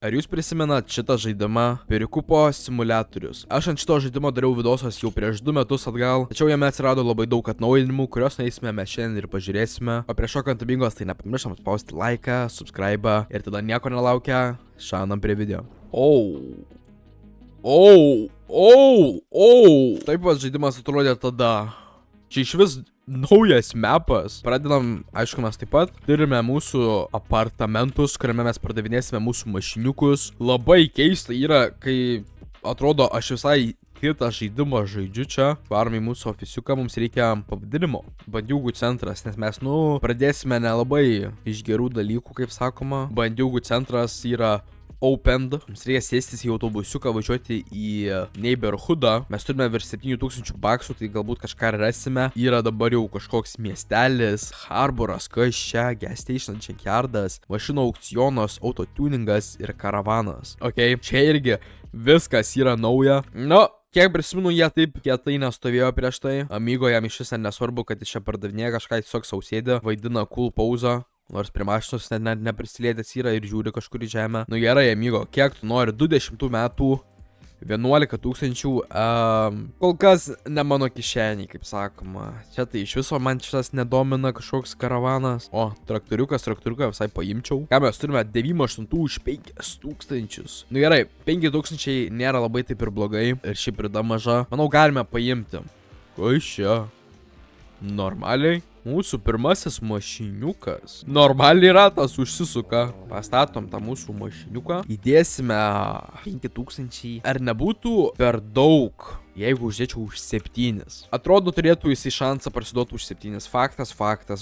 Ar jūs prisimenat šitą žaidimą Perikupo simuliatorius? Aš ant šito žaidimo dariau vidosas jau prieš 2 metus atgal, tačiau jame atsirado labai daug atnaujinimų, kuriuos nueisime mes šiandien ir pažiūrėsime. O prieš šokant bingos, tai nepamirštam spausti laiką, subscribe ir tada nieko nelaukia, šaunam prie video. Taip pat žaidimas atrodė tada. Čia iš vis naujas mapas. Pradedam, aišku, mes taip pat turime mūsų apartamentus, kuriame mes pardavinėsime mūsų mašiniukus. Labai keista yra, kai atrodo aš visai kitą žaidimą žaidžiu čia. Varom į mūsų ofisiuką, mums reikia pavadinimo. Bandiūgų centras, nes mes, pradėsime nelabai iš gerų dalykų, kaip sakoma. Bandiūgų centras yra opened. Mums reikia sėstis į autobusiuką, važiuoti į neighborhoodą. Mes turime virš 7000 baksų, tai galbūt kažką rasime. Yra dabar jau kažkoks miestelis, harboras, kas čia, gas station, junkyardas, mašinų aukcionas, autotuningas ir karavanas. Ok, čia irgi viskas yra nauja. Kiek prisimenu, jie taip kietai nestovėjo prieš tai. Amigo jam iš viso nesvarbu, kad jis čia pardavinėja kažką, tiesiog sausėdė, vaidina cool pauzą. Nors prie mašinos net neprisilietęs yra ir žiūri kažkur į žemę. Gerai, amigo, kiek tu nori? 20 metų, 11 000. Kol kas ne mano kišeniai, kaip sakoma. Čia tai iš viso man šitas nedomina kažkoks karavanas. O, traktoriuką visai paimčiau. Ką mes turime? 98 už 5000. Gerai, 5000 nėra labai taip ir blogai. Ir šiaip rida maža. Manau, galime paimti. Kas čia? Normaliai. Mūsų pirmasis mašiniukas. Normaliai ratas užsisuka. Pastatom tą mūsų mašiniuką. Įdėsime 5000. Ar nebūtų per daug, jeigu uždėčiau už 7? Atrodo, turėtų jis į šansą parsiduoti už 7. Faktas.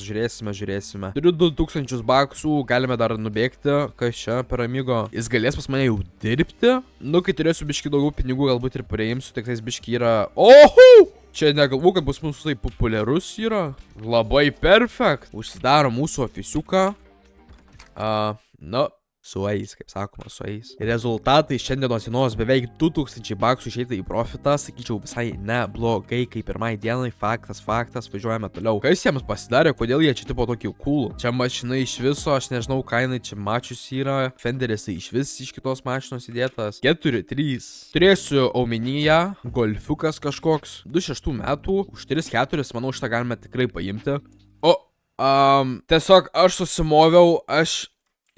Žiūrėsime. Turiu 2000 baksų, galime dar nubėgti. Kas čia per amigo? Jis galės pas mane jau dirbti? Kai turėsiu biškį daugiau pinigų, galbūt ir pareimsiu, tik tais biškį yra. Oho! Čia negalvu, kad bus mūsų taip populiarus yra. Labai perfekt. Užsidaro mūsų ofisiuką. Sueis, kaip sakoma, sueis. Rezultatai šiandienos dienos beveik 2000 baksų išeita į profitą. Sakyčiau, visai neblogai, kaip pirmai dienai. Faktas. Važiuojame toliau. Kas jiems pasidarė, kodėl jie čia tipo tokį cool? Čia mašina iš viso, aš nežinau, kainai čia mačius yra. Fenderis iš vis iš kitos mašinos įdėtas. 4-3. Turėsiu omenyje, golfiukas kažkoks. 26 metų, už 3-4, manau, šitą galime tikrai paimti. Tiesiog aš susimoviau,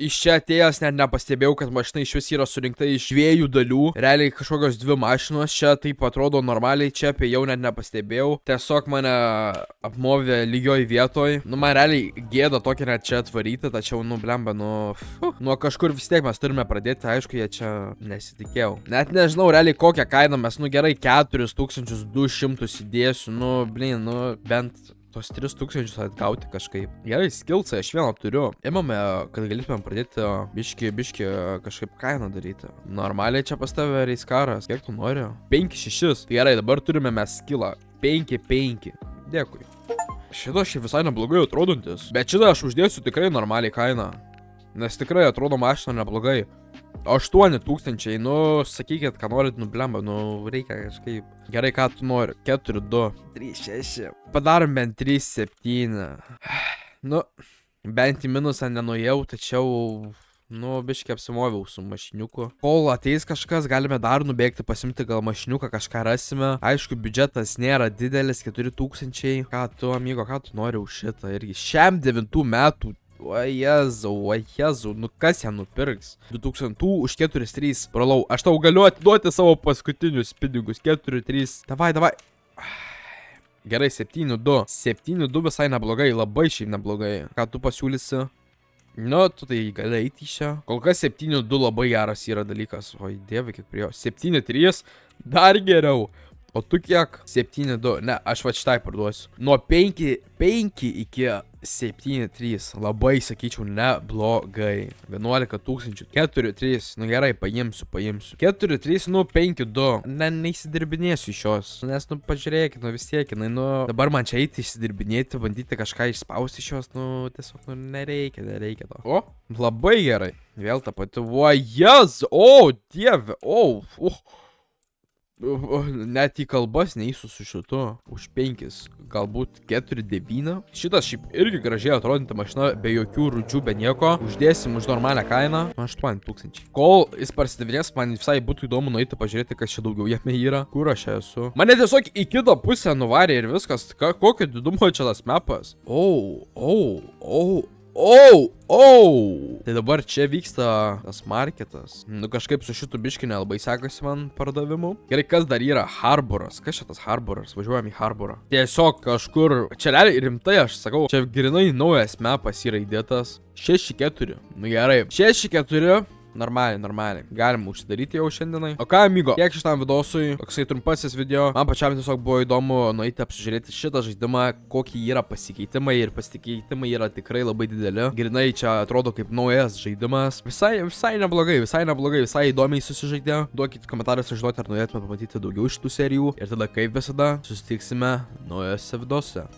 iš čia atėjęs net nepastebėjau, kad mašina iš vis yra surinkta iš 2 dalių. Realiai kažkokios 2 mašinos čia taip atrodo normaliai, čia apie jau net nepastebėjau. Tiesiog mane apmovė lygioj vietoj. Man realiai gėda tokia net čia atvaryti, tačiau, blemba, nuo kažkur vis tiek mes turime pradėti, aišku, jie čia nesitikėjau. Net nežinau realiai kokią kainą mes, gerai 4200 įdėsiu, bent tos 3000 atgauti kažkaip. Gerai, skillsai aš vieną turiu. Imame, kad galėtume pradėti biški kažkaip kainą daryti. Normaliai čia pas tave reis karas. Kiek tu nori? 5-6. Tai gerai, dabar turime mes skillą. 5-5. Dėkui. Šitą šiaip visai neblogai atrodantis. Bet šitą aš uždėsiu tikrai normaliai kainą. Nes tikrai atrodo mašina neblogai. 8000, sakykit, ką norit, blemba, reikia kažkaip. Gerai, ką tu nori? 4-2. 3-6. Padarom bent 3-7. Bent į minusą nenuėjau, tačiau, biškai apsimoviau su mašiniuku. Kol ateis kažkas, galime dar nubėgti, pasimti gal mašiniuką, kažką rasime. Aišku, biudžetas nėra didelis, 4000. Ką tu, amigo, ką tu nori už šitą irgi? Šiam 9 metų. O Jėzau, kas ją nupirks? 2000 už 4-3. Brolau, aš tau galiu atiduoti savo paskutinius pinigus. 4-3. Davai. Gerai, 7-2. 7-2 visai neblogai, labai šiaip neblogai. Ką tu pasiūlysi? Tu tai gali eiti į šią. Kol kas 7-2 labai geras yra dalykas. Oi, dievai, kiek prie jo. 7-3 dar geriau. O tu kiek? 7-2. Ne, aš šitai parduosiu. Nuo 5 iki 7-3. Labai, sakyčiau, neblogai. 11 000. 4-3. Gerai, paimsiu. 4-3, 5-2. Neįsidirbinėsiu iš jos. Nes, pažiūrėkit, vis tiek, dabar man čia eiti išsidirbinėti, bandyti kažką išspausti iš jos, tiesiog, nereikia to. O, labai gerai. Vėl ta pati. O, Jėzu, o, dieve, Net į kalbas neįsiu su šitu. Už 5, galbūt 4-9. Šitas šiaip irgi gražiai atrodanti mašina, be jokių rūdžių, be nieko. Uždėsim už normalią kainą. 8000. Kol jis parsidavinės, man visai būtų įdomu nueiti pažiūrėti, kas čia daugiau jame yra. Kur aš esu? Mane tiesiog į kitą pusę nuvarė ir viskas. Kokio didumo čia tas mapas? Tai dabar čia vyksta tas marketas. Nu kažkaip su šitu biškiu nelabai sekasi man pardavimu. Gerai, kas dar yra? Harboras. Kas čia tas Harboras? Važiuojam į Harborą. Tiesiog kažkur. Čia realiai rimtai aš sakau. Čia grinai naujas mapas yra įdėtas. 6-4. Nu gerai. 6-4. Normaliai. Galim užsidaryti jau šiandienai. O ką, amigo? Tiek šitam vidosui. Toksai trumpasis video. Man pačiam tiesiog buvo įdomu nueiti apsižiūrėti šitą žaidimą, kokie yra pasikeitimai. Ir pasikeitimai yra tikrai labai dideli. Grinai čia atrodo kaip naujas žaidimas. Visai neblogai. Visai įdomiai susižaidė. Duokit komentarus žinoti, ar norėtume pamatyti daugiau šitų serijų. Ir tada, kaip visada, susitiksime naujose vidose.